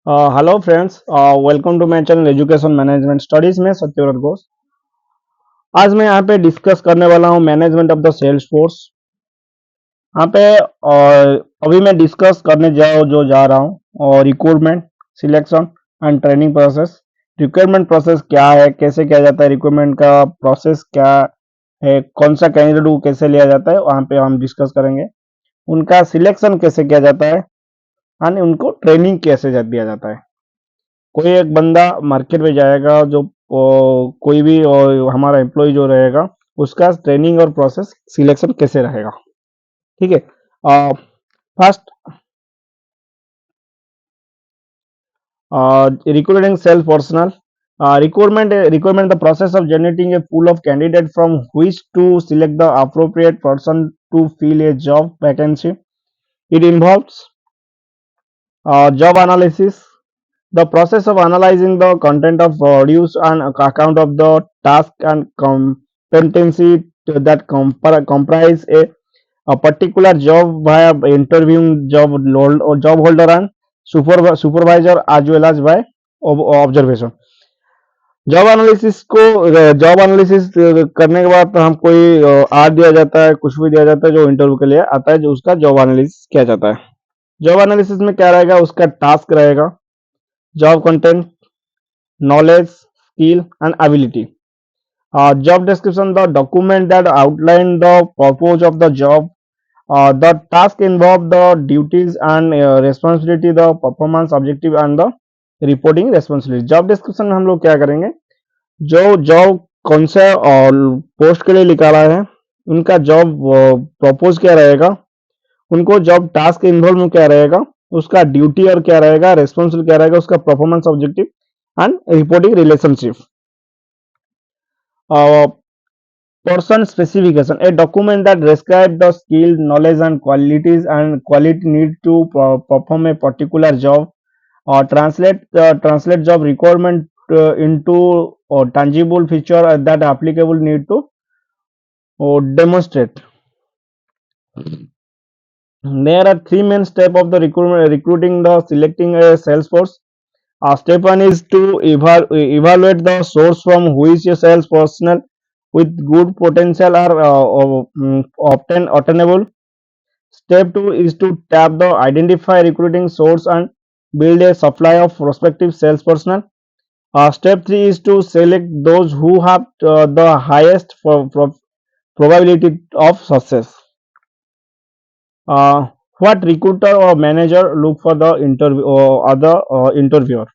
Hello friends, welcome to my channel education management studies में सत्यव्रत घोष। आज मैं यहाँ पे डिस्कस करने वाला हूँ management of the sales force. यहाँ पे अभी मैं डिस्कस करने जा रहा हूँ और recruitment, selection and training process. Recruitment process क्या है, कैसे किया जाता है, रिक्रूटमेंट का प्रोसेस क्या है, कौन सा कैंडिडेट को कैसे लिया जाता है, वहाँ पे हम डिस्कस करेंगे। उनका सिलेक्शन कैसे किया जाता है और उनको ट्रेनिंग कैसे दिया जाता है। कोई एक बंदा मार्केट में जाएगा, जो कोई भी हमारा एम्प्लॉय जो रहेगा, उसका ट्रेनिंग और प्रोसेस सिलेक्शन कैसे रहेगा। ठीक है। First, recruiting self personnel. Requirement the process of generating a pool of candidate from which to select the appropriate person to fill a job vacancy. It involves job analysis. The process of analyzing the content of produce and account of the task and competency that comprise a particular job via interviewing job holder and supervisor as well as by observation. Job analysis करने के बाद हम कोई are दिया जाता है, कुछ भी दिया जाता है जो इंटरव्यू के लिए आता है, जो उसका जॉब एनालिसिस किया जाता है। जॉब एनालिसिस में क्या रहेगा, उसका टास्क रहेगा, job content, knowledge, skill, and ability. Job description, the document that outline the purpose of the job. The task involve the duties and responsibility, the performance objective and the reporting responsibility. Job description में हम लोग क्या करेंगे, जो job कौन सा और post के लिए निकाला है, उनका जॉब प्रपोज क्या रहेगा, उनको जॉब टास्क इन्वॉल्व में क्या रहेगा, उसका ड्यूटी और क्या रहेगा, रेस्पॉन्सिबल क्या रहेगा, उसका performance objective and reporting relationship. Person specification, a document that describes the skill, knowledge and qualities and quality need to perform a particular job, or translate job requirement into tangible feature that applicable need to demonstrate. There are three main steps of the recruiting the selecting a sales force. Step one is to evaluate the source from which a sales personnel with good potential are obtainable. Step two is to tap the identify recruiting source and build a supply of prospective sales personnel. Step three is to select those who have the highest probability of success. Uh, what recruiter or manager look for the interview or other interviewer.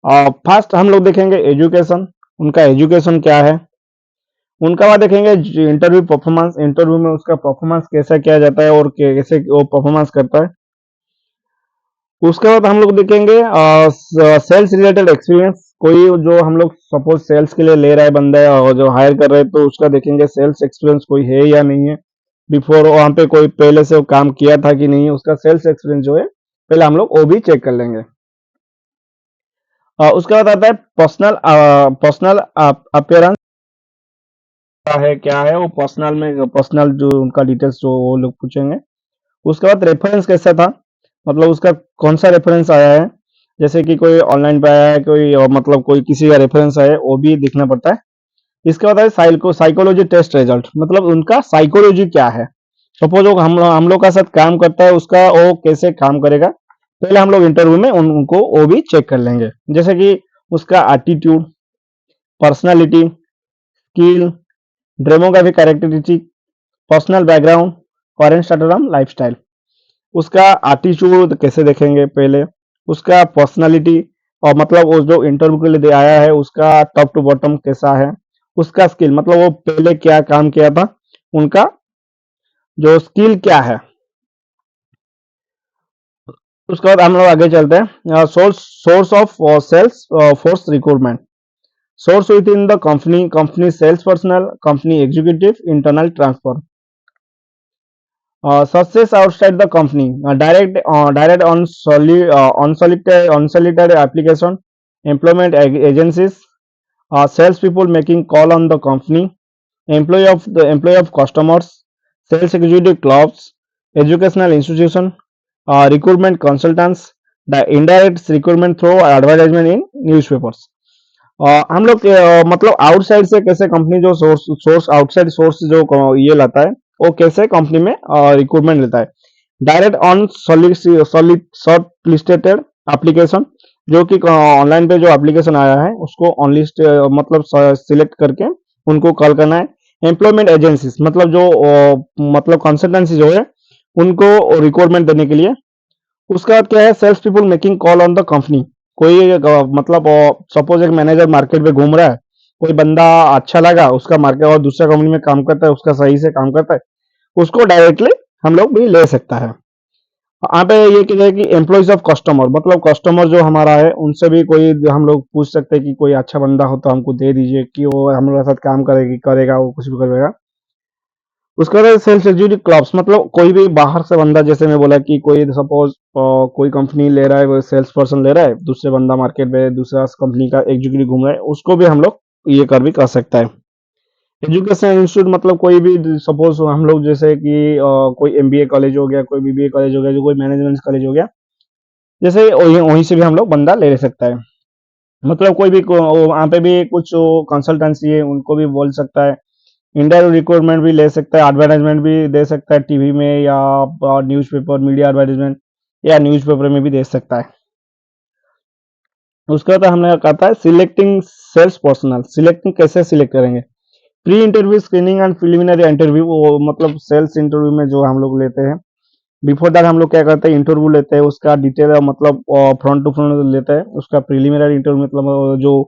First हम लोग देखेंगे education, उनका education क्या है। उनका बाद देखेंगे interview performance, interview में उसका परफॉर्मेंस कैसा किया जाता है और कैसे वो परफॉर्मेंस करता है। उसके बाद हम लोग देखेंगे सेल्स रिलेटेड एक्सपीरियंस, कोई जो हम लोग सपोज सेल्स के लिए ले रहा है बंदा और जो हायर कर रहे हैं, तो उसका देखेंगे सेल्स एक्सपीरियंस कोई है या नहीं है, बिफोर वहाँ पे कोई पहले से वो काम किया था कि नहीं, उसका सेल्स एक्सपीरियंस जो है पहले हम लोग वो भी चेक कर लेंगे। उसके बाद आता है पर्सनल अपीयरेंस है, क्या है वो पर्सनल में, पर्सनल जो उनका डिटेल्स जो वो लोग पूछेंगे। उसके बाद रेफरेंस कैसा था, मतलब उसका कौन सा रेफरेंस आया है, जैसे कि कोई ऑनलाइन पे आया है, कोई मतलब कोई किसी का रेफरेंस है, वो भी देखना पड़ता है। इसके बाद है साइकोलॉजी टेस्ट रिजल्ट, मतलब उनका साइकोलॉजी क्या है। सपोज हम लोग का साथ काम करता है, उसका वो कैसे काम करेगा, पहले हम लोग इंटरव्यू में उनको वो भी चेक कर लेंगे, जैसे कि उसका attitude, personality, skill, demographic characteristic, personal background, current status, lifestyle. उसका एटीट्यूड कैसे देखेंगे पहले, उसका पर्सनालिटी और मतलब वो जो इंटरव्यू के लिए आया है उसका टॉप टू बॉटम कैसा है, उसका स्किल मतलब वो पहले क्या काम किया था, उनका जो स्किल क्या है। उसके बाद हम लोग आगे चलते हैं, source of sales force recruitment. Source within the company sales personnel, company executive, internal transfer. Success outside the company, direct unsolicited application, employment agencies, sales people making call on the company, employee of customers, sales executive clubs, educational institution, recruitment consultants, indirect recruitment through advertisement in newspapers. हम लोग मतलब outside से कैसे company जो source outside source जो ये लाता है वो कैसे कंपनी में रिक्रूटमेंट लेता है। Direct on short listed application, जो कि ऑनलाइन पे जो एप्लीकेशन आया है उसको ऑन लिस्ट मतलब सिलेक्ट करके उनको कॉल करना है। एम्प्लॉयमेंट एजेंसीज मतलब जो मतलब कंसल्टेंसी जो है उनको रिक्रूटमेंट देने के लिए। उसके बाद क्या है, sales people making call on the company. कोई मतलब सपोज एक मैनेजर मार्केट में घूम रहा है, कोई बंदा अच्छा लगा उसका मार्केट और दूसरा कंपनी में काम करता है, उसका सही से काम करता है, उसको डायरेक्टली हम लोग भी ले सकता है। यहाँ पे ये क्या है कि एम्प्लॉइज ऑफ कस्टमर मतलब कस्टमर जो हमारा है उनसे भी कोई हम लोग पूछ सकते हैं कि कोई अच्छा बंदा हो तो हमको दे दीजिए कि वो हमारे साथ काम करेगी करेगा वो कुछ भी करेगा। उसके बाद सेल्स एग्जीक्यूटिव क्लब्स मतलब कोई भी बाहर से बंदा, जैसे मैं बोला कि कोई सपोज कोई कंपनी ले रहा है, वो सेल्स पर्सन ले रहा है, दूसरे बंदा मार्केट में दूसरा कंपनी का एग्जीक्यूटिव घूम रहा है, उसको भी हम लोग ये कर भी कर सकता है। एजुकेशन इंस्टीट्यूट मतलब कोई भी सपोज हम लोग जैसे कि कोई एमबीए कॉलेज हो गया, कोई बीबीए कॉलेज हो गया, जो कोई मैनेजमेंट कॉलेज हो गया, जैसे वहीं वहीं से भी हम लोग बंदा ले सकता है। मतलब कोई भी वहाँ पे भी कुछ कंसल्टेंसी है उनको भी बोल सकता है। इंडायरेक्ट रिक्रूटमेंट भी ले सकता है, एडवर्टाइजमेंट भी दे सकता है टीवी में या न्यूज़पेपर मीडिया एडवर्टाइजमेंट या न्यूज़पेपर में भी दे सकता है। उसके बाद हमने कहा था सिलेक्टिंग सेल्स पर्सनल, सिलेक्टिंग कैसे सिलेक्ट करेंगे। Pre interview screening and preliminary interview, मतलब सेल्स इंटरव्यू में जो हम लोग लेते हैं, बिफोर दैट हम लोग क्या करते हैं, इंटरव्यू लेते हैं, उसका डिटेल मतलब फ्रंट टू फ्रंट लेते हैं, उसका प्रिलिमिनरी इंटरव्यू मतलब जो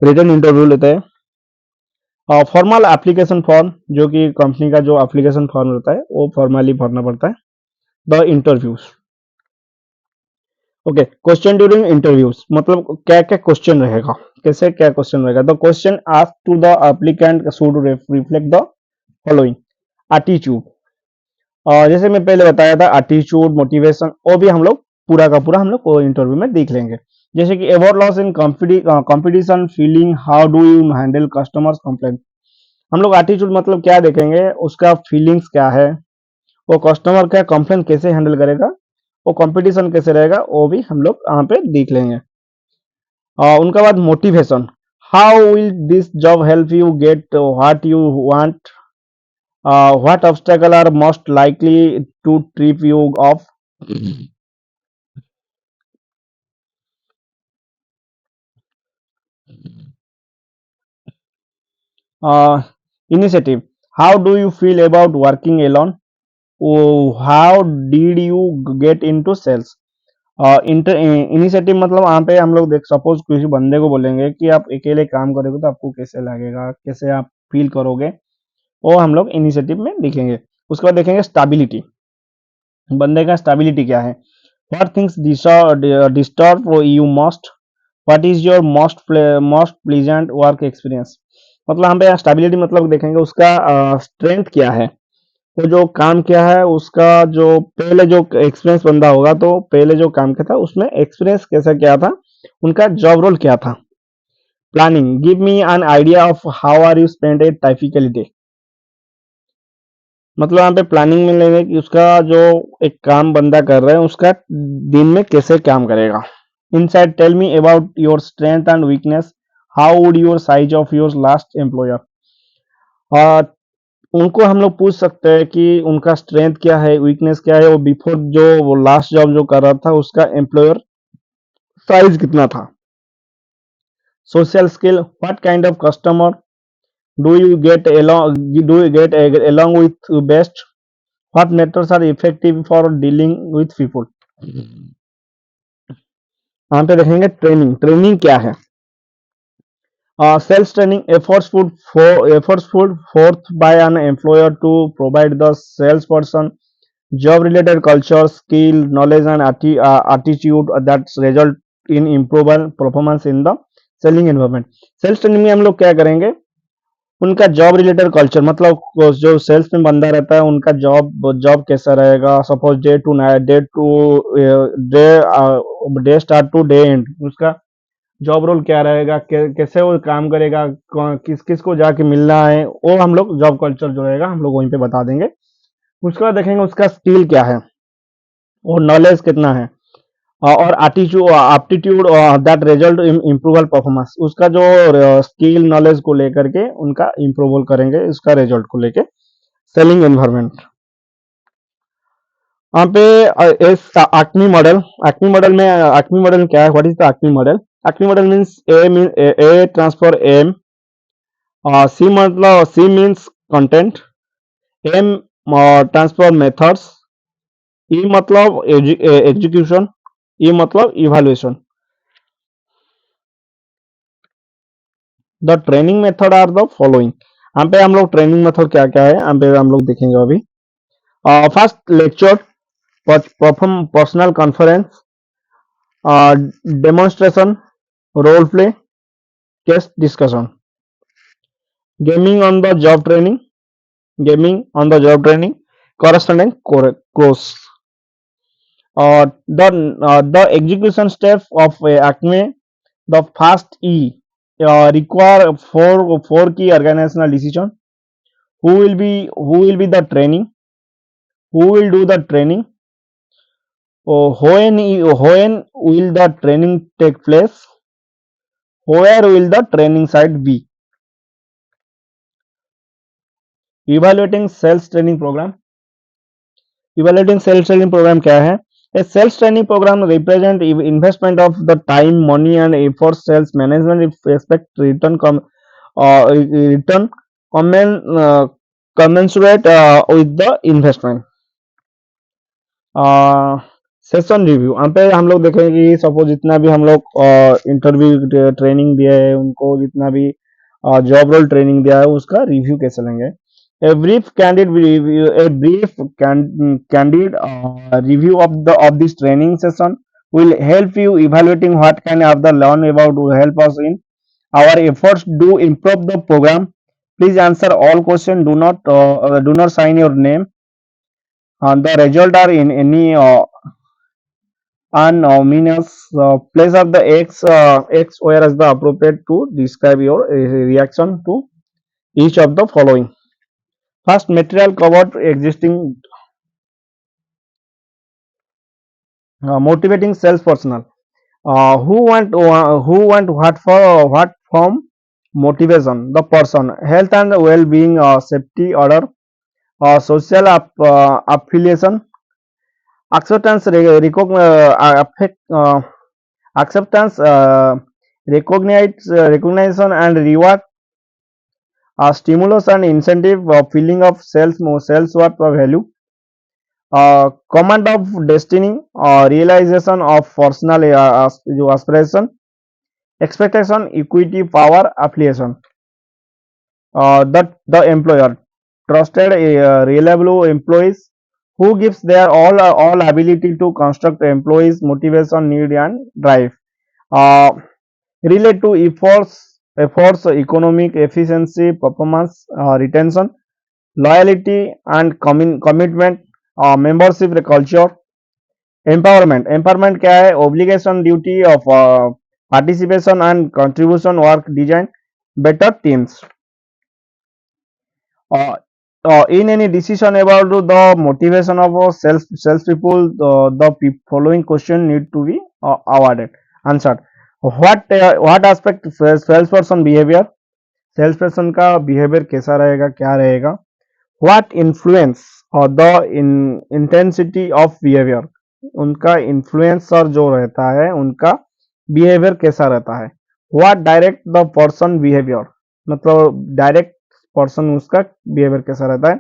रिटन इंटरव्यू लेते हैं। फॉर्मल एप्लीकेशन फॉर्म, जो कि कंपनी का जो एप्लीकेशन फॉर्म रहता है वो फॉर्मली भरना पड़ता है। The interviews, okay. Question during interviews मतलब क्या क्या क्वेश्चन रहेगा, कैसे क्या क्वेश्चन रहेगा। The question asked to the applicant should reflect the following. Attitude, और जैसे मैं पहले बताया था एटीट्यूड मोटिवेशन, वो भी हम लोग पूरा का पूरा हम लोग इंटरव्यू में देख लेंगे। जैसे कि award loss in competition feeling, how do you handle customers complaint. हम लोग एटीट्यूड मतलब क्या देखेंगे, उसका फीलिंग्स क्या है, वो कस्टमर का कंप्लेंट कैसे हैंडल करेगा, वो कंपटीशन कैसे रहेगा, वो भी हम लोग यहाँ पे देख लेंगे। उनका बाद motivation, how will this job help you get what you want, what obstacle are most likely to trip you off. uh, Initiative, how do you feel about working alone. Oh, how did you get into sales. Initiative मतलब वहाँ पे हम लोग देख suppose किसी बंदे को बोलेंगे कि आप अकेले काम करोगे तो आपको कैसे लगेगा, कैसे आप फील करोगे, वो हम लोग इनिशिएटिव में लिखेंगे। उसके बाद देखेंगे स्टेबिलिटी, बंदे का स्टेबिलिटी क्या है। What things disturb you most, what is your most pleasant work experience. मतलब हम पे स्टेबिलिटी मतलब देखेंगे उसका स्ट्रेंथ क्या है, वो जो काम क्या है उसका, जो पहले जो एक्सपीरियंस बंदा होगा तो पहले जो काम किया था उसमें एक्सपीरियंस कैसा क्या था, उनका जॉब रोल क्या था। Planning, give me an idea of how are you spend a typically day. मतलब यहाँ पे प्लानिंग में लेंगे कि उसका जो एक काम बंदा कर रहा है उसका दिन में कैसे काम करेगा। Inside, tell me about your strength and weakness, how would your size of your last employer. और उनको हम लोग पूछ सकते हैं कि उनका स्ट्रेंथ क्या है, वीकनेस क्या है, वो बिफोर जो वो लास्ट जॉब जो कर रहा था उसका एम्प्लॉयर साइज कितना था। Social skill, what kind of customer do you get along with best, what methods are effective for dealing with people। यहाँ पे देखेंगे ट्रेनिंग, ट्रेनिंग क्या है। Sales training, efforts put forth by an employer to provide the salesperson job related culture, skill, knowledge and attitude that result in improved performance in the selling environment। Sales training में हम लोग क्या करेंगे, उनका job related culture मतलब जो sales में बंदा रहता है उनका जॉब जॉब कैसा रहेगा। Suppose day to night, day start to day end, उसका जॉब रोल क्या रहेगा, कैसे वो काम करेगा, किस किस को जाके मिलना है, वो हम लोग जॉब कल्चर जो रहेगा हम लोग वहीं पे बता देंगे। उसके बाद देखेंगे उसका स्किल क्या है और नॉलेज कितना है। और aptitude that result in improve performance, उसका जो स्किल नॉलेज को लेकर के उनका इम्प्रूव करेंगे, इसका रिजल्ट को लेके सेलिंग एनवायरनमेंट। यहाँ पे इस आक्मी मॉडल में क्या है? What is the ACME model? ACME model means a transfer M, C मतलब C means content, M transfer methods, E मतलब एग्जीक्यूशन, ई मतलब evaluation. The training method are the following. यहाँ पे हम लोग ट्रेनिंग मेथड क्या क्या है यहाँ पे हम लोग देखेंगे अभी। First lecture, perform personal conference, demonstration, role play, case discussion. Gaming on the job training, corresponding course. The execution step of ACME, the first E, require four key organizational decision. Who will be the training? Who will do the training? When will the training take place? Where will the training site be? Evaluating sales training program. Evaluating sales training program क्या है? A sales training program represent investment of the time, money and effort sales management if expect return commensurate with the investment. Session review, यहाँ पे हम लोग देखेंगे कि suppose जितना भी हम लोग इंटरव्यू ट्रेनिंग दिया है उनको, जितना भी जॉब रोल ट्रेनिंग दिया है उसका रिव्यू कैसे लेंगे। A brief candid review, candid review of this training session will help you evaluating what can have the learn about to help us in our efforts to improve the program. Please answer all questions. Do not sign your name. The result are in any unanimous place of the X where is the appropriate to describe your reaction to each of the following. First, material covered existing. Motivating sales personnel. Who want what from motivation? The person, health and well-being, safety order, social affiliation, acceptance, acceptance, recognition and reward, stimulus and incentive, feeling of sales worth or value, command of destiny, realization of personal aspiration, expectation, equity, power, affiliation. The employer, trusted, reliable employees who gives their all ability to construct employees motivation, need and drive, uh, relate to efforts, economic efficiency, performance, retention, loyalty and commitment, membership culture. Empowerment क्या है? Obligation, duty of participation and contribution, work design, better teams. In any decision about the motivation of sales people, the following question need to be awarded answered. What aspect salesperson behavior, salesperson का behavior कैसा रहेगा, क्या रहेगा? What influence or the intensity of behavior, उनका influencer जो रहता है उनका behavior कैसा रहता है? What direct the person behavior, मतलब direct पर्सन उसका बिहेवियर कैसा रहता है?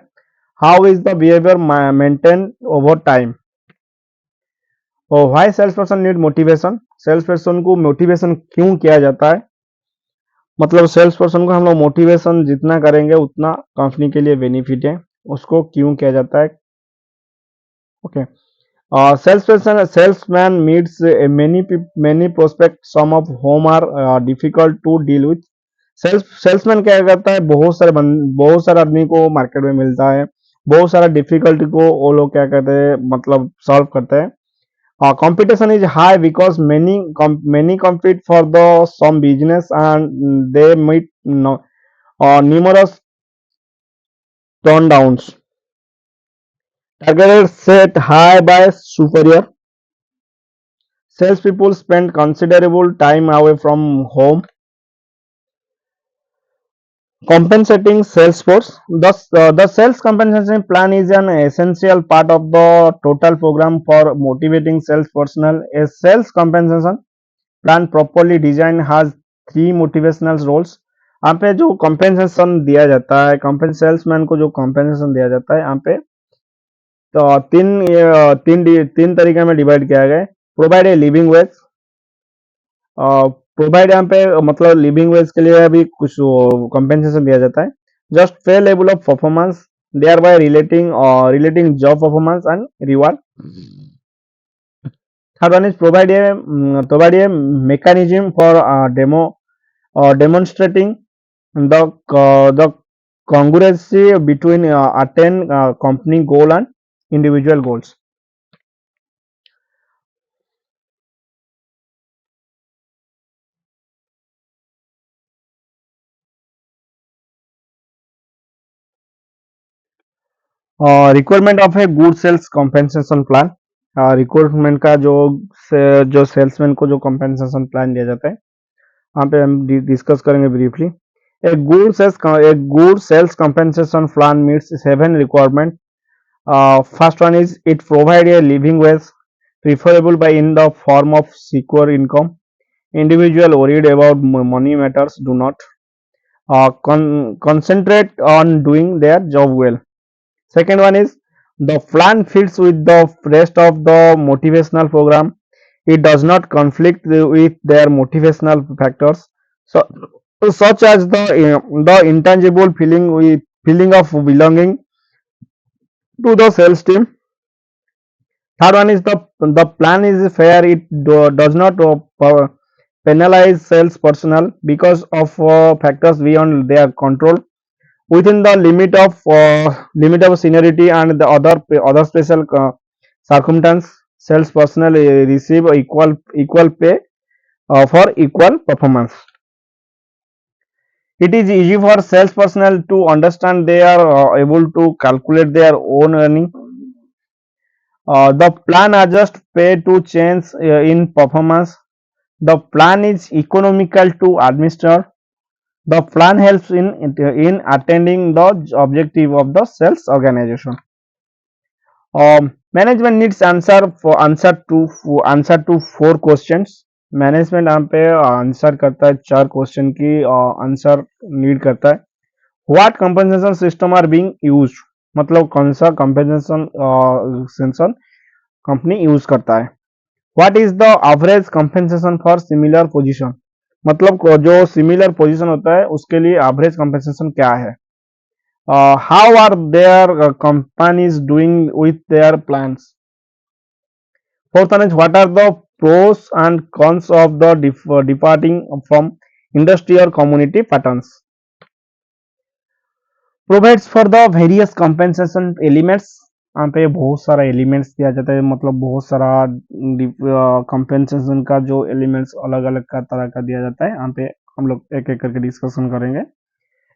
How is the behaviour maintain over time? और why sales person need motivation, sales person को मोटिवेशन क्यों किया जाता है? मतलब सेल्स पर्सन को हम लोग मोटिवेशन जितना करेंगे उतना कंपनी के लिए बेनिफिट है, उसको क्यों किया जाता है? Okay, salesman meets many prospects, some of whom are difficult to deal with. Salesman क्या करता है? बहुत सारे आदमी को मार्केट में मिलता है, बहुत सारा डिफिकल्टी को वो लोग क्या करते हैं, मतलब सॉल्व करते हैं। Competition is high because many compete for the some business and they meet numerous turnedowns. Target set high by superior. Salespeople spend considerable time away from home. Compensating sales force. The sales compensation plan is an essential part of the total program for motivating sales personnel. A sales compensation plan properly design has three motivational roles. यहाँ पे जो compensation दिया जाता है, salesman को जो compensation दिया जाता है यहाँ पे तो तीन तरीके में डिवाइड किया गया है। Provide a living veg, provide यहाँ पे मतलब लिविंग वेज के लिए भी कुछ कॉम्पेंसेशन दिया जाता है। Just pay level of performance, they are by relating job performance and reward. Third one is provide a mechanism for demonstrating the congruency between attain company goal and individual goals. Requirement of a good sales compensation plan. Requirement का जो salesman को जो compensation plan दिया जाता है यहाँ पे हम डिस्कस करेंगे briefly. A good sales compensation plan meets 7 requirement. First one is it provide a living wage, preferable by in the form of secure income. Individual worried about money matters do not concentrate on doing their job well. Second one is the plan fits with the rest of the motivational program. It does not conflict with their motivational factors, so such as the intangible feeling of belonging to the sales team. Third one is the plan is fair. It does not penalize sales personnel because of factors beyond their control. Within the limit of seniority and the other special circumstance, sales personnel receive equal pay for equal performance. It is easy for sales personnel to understand. They are able to calculate their own earning. The plan adjusts pay to change in performance. The plan is economical to administer. The plan helps in attending the objective of the sales organization. Management needs answer to 4 questions. Management यहाँ पे answer करता है 4 question की answer need करता है। What compensation system are being used, मतलब कौन सा कंपनसेशन सिस्टम कंपनी यूज करता है। What is the average compensation for similar position, मतलब जो सिमिलर पोजीशन होता है उसके लिए एवरेज कंपनसेशन क्या है। How are their companies doing with their plans. Fourth one is what are the pros and cons of the departing from industry or community patterns. Provides for the various compensation elements. यहाँ पे बहुत सारा elements दिया जाता है, मतलब बहुत सारा कंपेंसेशन का जो एलिमेंट्स अलग अलग का तरह का दिया जाता है। यहाँ पे हम लोग एक एक करके डिस्कशन करेंगे।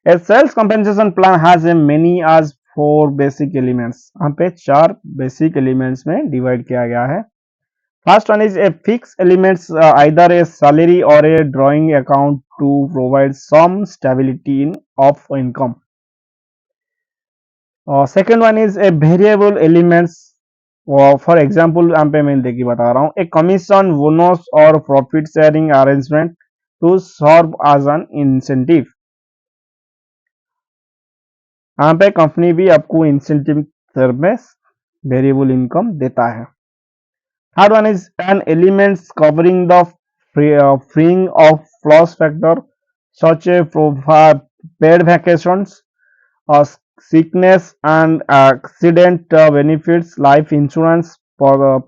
A sales compensation plan has a many as 4 basic elements. यहाँ पे 4 बेसिक एलिमेंट्स में डिवाइड किया गया है। First one is a fixed elements, either a salary or a drawing account to provide some stability of income. Second one is a variable elements. For example, यहाँ पे मैं देखिए बता रहा हूँ, a commission, bonus और profit sharing arrangement to serve as an incentive. यहाँ पे कंपनी भी आपको इंसेंटिव में वेरिएबल इनकम देता है। Third one is an elements covering the freeing of loss factor such as paid vacations, sickness and accident benefits, life insurance,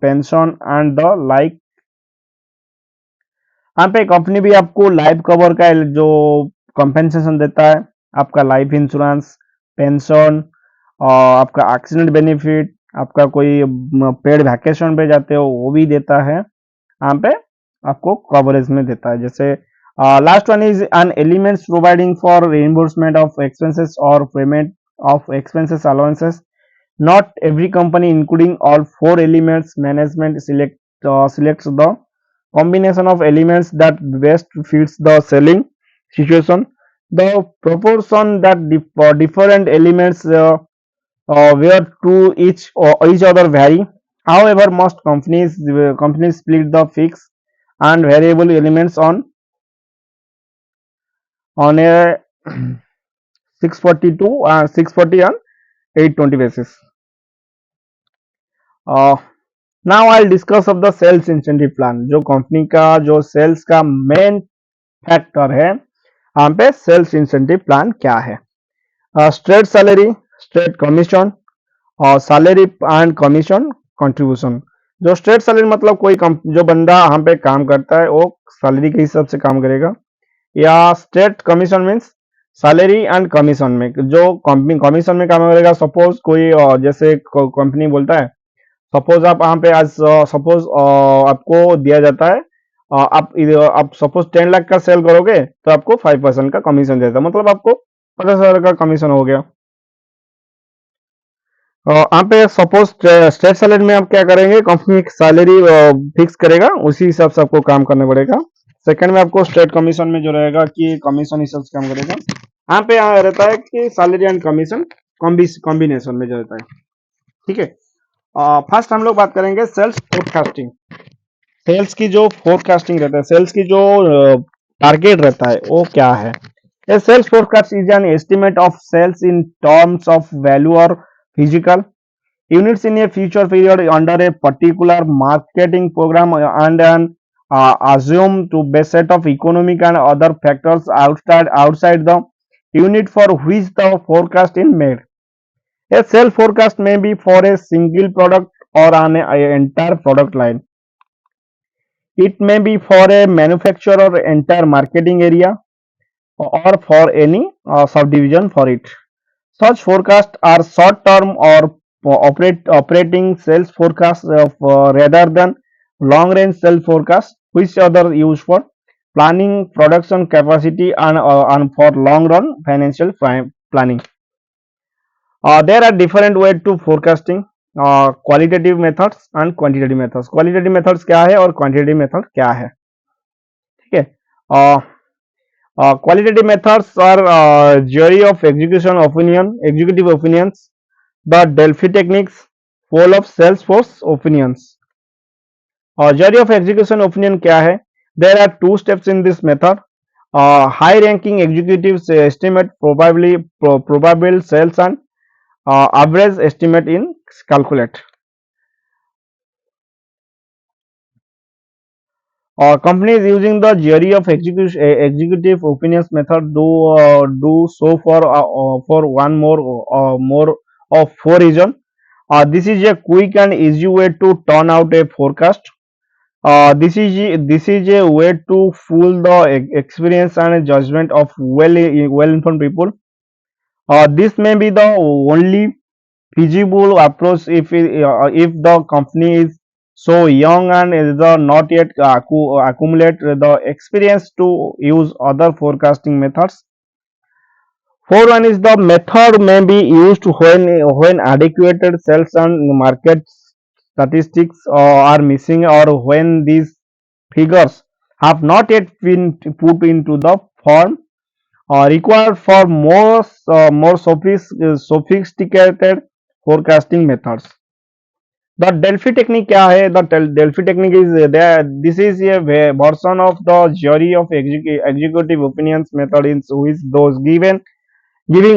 pension and the like. यहाँ पे company भी आपको लाइफ कवर का जो compensation देता है, आपका लाइफ इंश्योरेंस, पेंशन, आपका एक्सीडेंट बेनिफिट, आपका कोई पेड वैकेशन पे जाते हो वो भी देता है, यहाँ पे आपको कवरेज में देता है। जैसे last one is an elements providing for reimbursement of expenses और payment of expenses allowances. Not every company including all 4 elements. Management selects the combination of elements that best fits the selling situation, the proportion that different elements where to each other vary. However, most companies split the fixed and variable elements on a 640 and 820 basis. Uh, Now I'll discuss of the sales incentive plan जो company का जो sales का main factor है यहाँ पे sales incentive plan क्या है straight salary straight commission और सैलरी एंड कमीशन कंट्रीब्यूशन जो स्ट्रेट सैलरी मतलब जो बंदा यहाँ पे काम करता है वो सैलरी के हिसाब से काम करेगा या straight commission means salary and commission में जो कंपनी कमीशन में काम करेगा सपोज कोई जैसे कंपनी बोलता है सपोज आप यहाँ पे आज सपोज आपको दिया जाता है आप सपोज 10 लाख का सेल करोगे तो आपको 5% का कमीशन देता है मतलब आपको 50,000 का कमीशन हो गया यहाँ पे सपोज स्टेट सैलरी में आप क्या करेंगे कंपनी एक सैलरी फिक्स करेगा उसी हिसाब से आपको काम करना पड़ेगा सेकंड में आपको स्टेट कमीशन में जो रहेगा कि कमीशन हिसाब से काम करेगा यहाँ रहता है कि सैलरी एंड कमीशन कॉम्बिनेशन में जो रहता है ठीक है फर्स्ट हम लोग बात करेंगे सेल्स फोरकास्टिंग सेल्स की जो फोरकास्टिंग रहता है सेल्स की जो टारगेट रहता है वो क्या है A sales forecast is an estimate of sales in terms of value or physical units in a future period under a particular marketing program and an assumed to base set of economic and other factors outside the unit for which the forecast is made. A sales forecast may be for a single product or an entire product line. It may be for a manufacturer or entire marketing area or for any subdivision for it. Such forecasts are short-term or operating sales forecasts rather than long-range sales forecasts, which are used for planning production capacity and for long-run financial planning. There are different ways to forecasting. Qualitative methods and quantitative methods qualitative methods क्या है और quantitative method क्या है ठीक है qualitative methods are theory of executive opinions, the Delphi techniques, poll of Salesforce opinions. Theory of execution opinion क्या है? There are two steps in this method. High ranking executives estimate probable sales and average estimate in calculate. Companies using the theory of executive opinions method do so for one more of four reasons. This is a quick and easy way to turn out a forecast. This is a way to fool the experience and judgment of well informed people. This may be the only feasible approach if the company is so young and is not yet accumulate the experience to use other forecasting methods. Fourth one is the method may be used when adequate sales and market statistics are missing or when these figures have not yet been put into the form required for more sophisticated forecasting methods. The Delphi technique क्या है? The Delphi technique is there. This is a version of the theory of executive opinions method in which those giving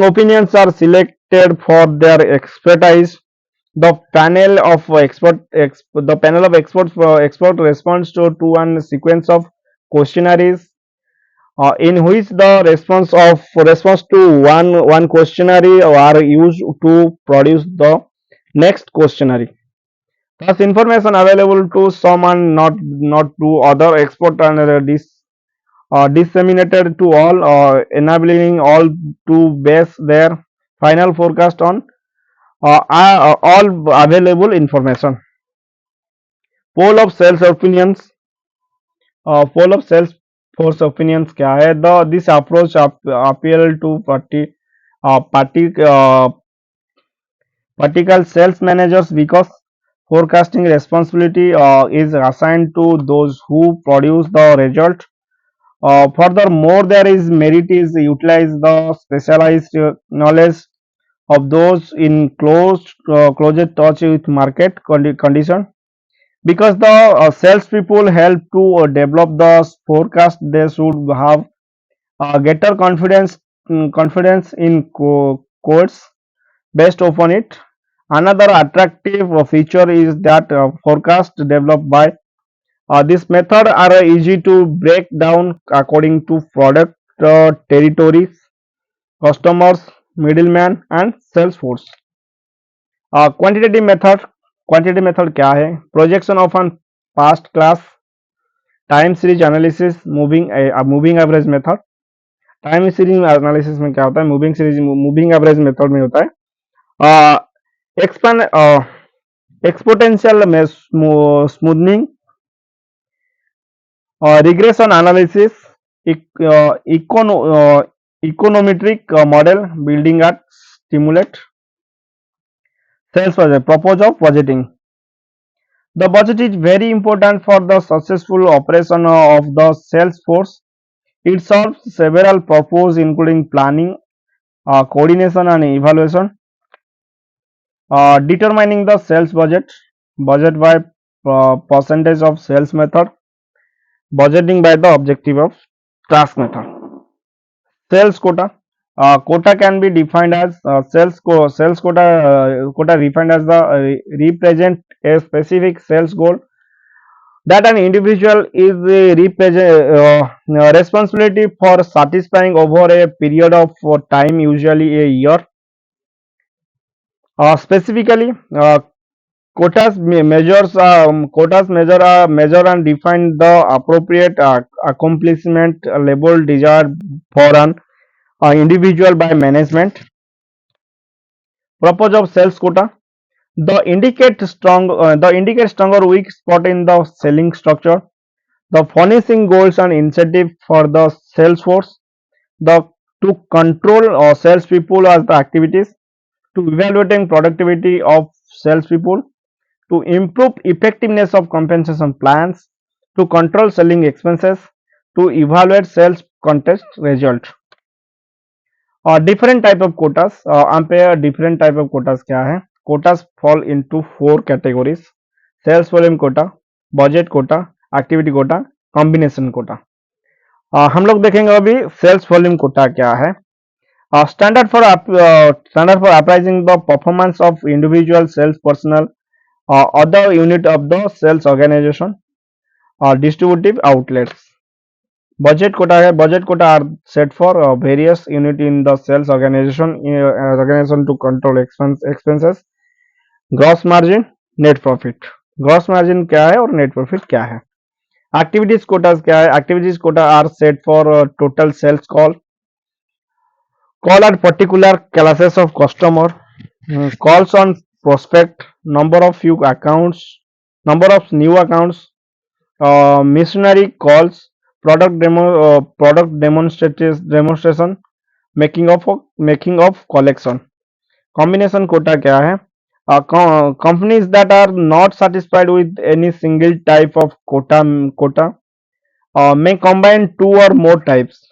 opinions are selected for their expertise. The panel of experts responds to one sequence of questionnaires in which the response to one questionnaire are used to produce the next questionnaire. Thus, information available to some and not to other expert and disseminated to all, enabling all to base their final forecast on all available information. Poll of sales opinions. Poll of sales force opinions क्या है? This approach appeal to particular sales managers because Forecasting responsibility is assigned to those who produce the result. Furthermore, there is merit is utilize the specialized knowledge of those in closer touch with market condition. Because the salespeople help to develop the forecast, they should have greater confidence in codes based upon it. Another attractive feature is that forecast developed by this method are easy to break down according to product territories, customers, middleman and sales force. Quantity method क्या है? Projection of an past class, time series analysis, moving average method. Time series analysis में क्या होता है? Moving average method में होता है expand exponential में smoothening, regression analysis, econometric model building at stimulate. Sales budget, purpose of budgeting. The budget is very important for the successful operation of the sales force. It serves several purposes including planning, coordination and evaluation, determining the sales budget by percentage of sales method, budgeting by the objective of task method. Sales quota. Quota can be defined as sales quota defined as the represent a specific sales goal that an individual is responsibility for satisfying over a period of time, usually a year. Specifically, measure and define the appropriate accomplishment level desired for an individual by management. Purpose of sales quota: the indicate stronger weak spot in the selling structure, the furnishing goals and incentive for the sales force, the to control salespeople as the activities, to evaluating productivity of salespeople, to improve effectiveness of compensation plans, to control selling expenses, to evaluate sales contest result. Different type of quotas. Different type of quotas क्या है? Quotas fall into 4 categories: sales volume quota, budget quota, activity quota, combination quota. हम लोग देखेंगे अभी sales volume Kota क्या है. Standard for appraising the performance of individual sales personnel or other unit of the sales organization or distributive outlets. Budget quota है. Budget quota are set for various unit in the sales organization to control expenses. Gross margin, net profit. Gross margin क्या है और net profit क्या है? Activities quotas क्या है? Activities quota are set for total sales call at particular classes of customer, calls on prospect, number of new accounts, missionary calls, product demonstration, making of collection. Combination quota क्या है? Companies that are not satisfied with any single type of quota may combine two or more types.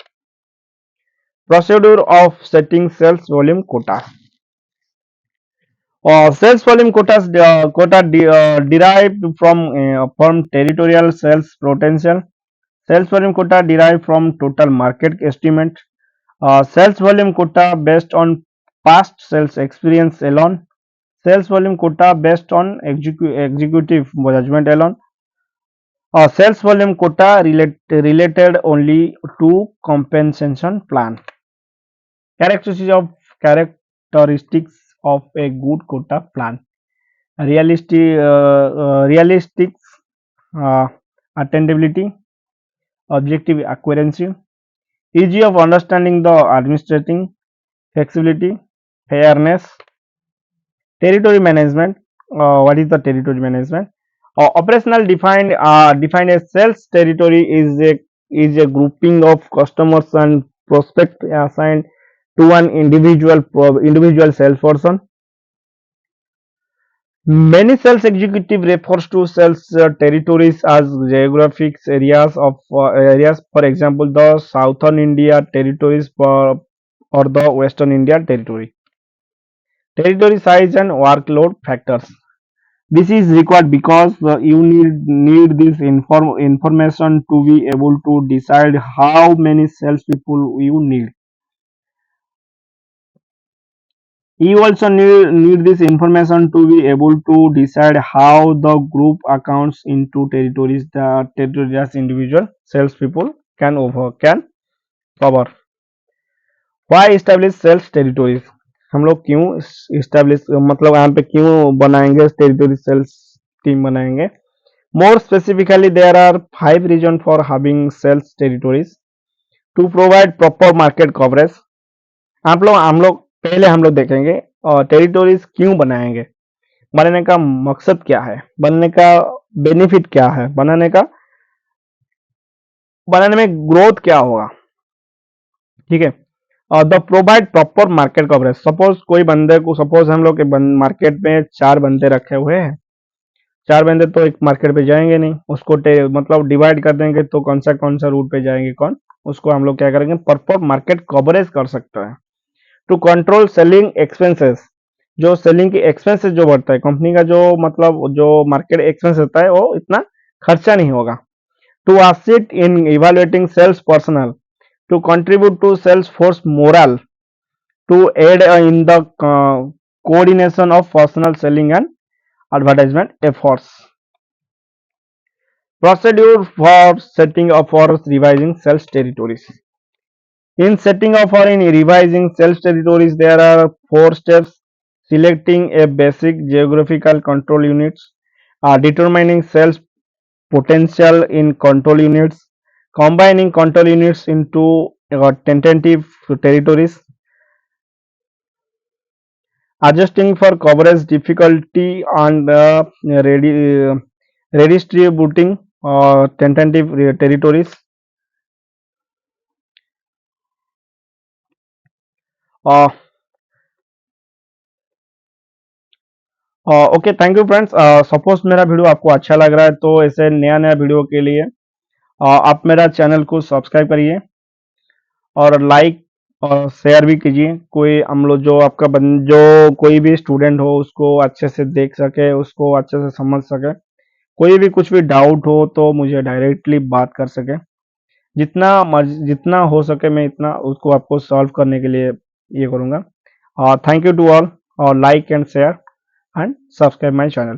Procedure of setting sales volume quota. Sales volume derived from territorial sales potential. Sales volume quota derived from total market estimate. Sales volume quota based on past sales experience alone. Sales volume quota based on executive judgment alone. Sales volume quota related only to compensation plan. Characteristics of a good quota plan: realistic attainability, objective accuracy, easy of understanding the administrating, flexibility, fairness. Territory management. What is the territory management? Operational defined a sales territory is a grouping of customers and prospects assigned to an individual salesperson. Many sales executive refers to sales territories as geographic areas of areas. For example, the Southern India territories or the Western India territory. Territory size and workload factors. This is required because you need this information to be able to decide how many salespeople you need. You also need this information to be able to decide how the group accounts into territories that territories individual salespeople can cover. Why establish sales territories? हम लोग क्यों establish मतलब यहाँ पे क्यों बनाएंगे territory sales team बनाएंगे? More specifically, there are 5 reasons for having sales territories to provide proper market coverage. हम लोग पहले हम लोग देखेंगे टेरिटोरीज क्यों बनाएंगे, बनाने का मकसद क्या है, बनने का बेनिफिट क्या है, बनाने में ग्रोथ क्या होगा। ठीक है, the provide proper market coverage. Suppose कोई बंदे को, सपोज हम लोग के मार्केट में 4 बंदे रखे हुए हैं, 4 बंदे तो एक मार्केट पे जाएंगे नहीं, उसको मतलब डिवाइड कर देंगे तो कौन सा रूट पे जाएंगे कौन, उसको हम लोग क्या करेंगे, प्रॉपर मार्केट कवरेज कर सकते हैं। टू कंट्रोल सेलिंग एक्सपेंसेस, जो सेलिंग की एक्सपेंसेस जो बढ़ता है कंपनी का, जो मतलब जो मार्केट एक्सपेंस होता है वो इतना खर्चा नहीं होगा। To assist in evaluating sales personnel, to contribute to sales force morale, to aid in the coordination of personal selling and advertisement efforts. Procedure for setting up or revising sales territories. In setting up or in revising sales territories, there are 4 steps: selecting a basic geographical control units, determining sales potential in control units, combining control units into tentative territories, adjusting for coverage difficulty and redistributing tentative territories. Uh, okay, thank you friends. Suppose मेरा video आपको अच्छा लग रहा है तो ऐसे नया नया वीडियो के लिए आप मेरा चैनल को सब्सक्राइब करिए और लाइक और शेयर भी कीजिए। कोई हम लोग जो आपका जो कोई भी स्टूडेंट हो उसको अच्छे से देख सके, उसको अच्छे से समझ सके, कोई भी कुछ भी डाउट हो तो मुझे डायरेक्टली बात कर सके। जितना हो सके मैं इतना उसको आपको सॉल्व करने के लिए ये करूँगा। थैंक यू टू ऑल, और like and share and subscribe my channel.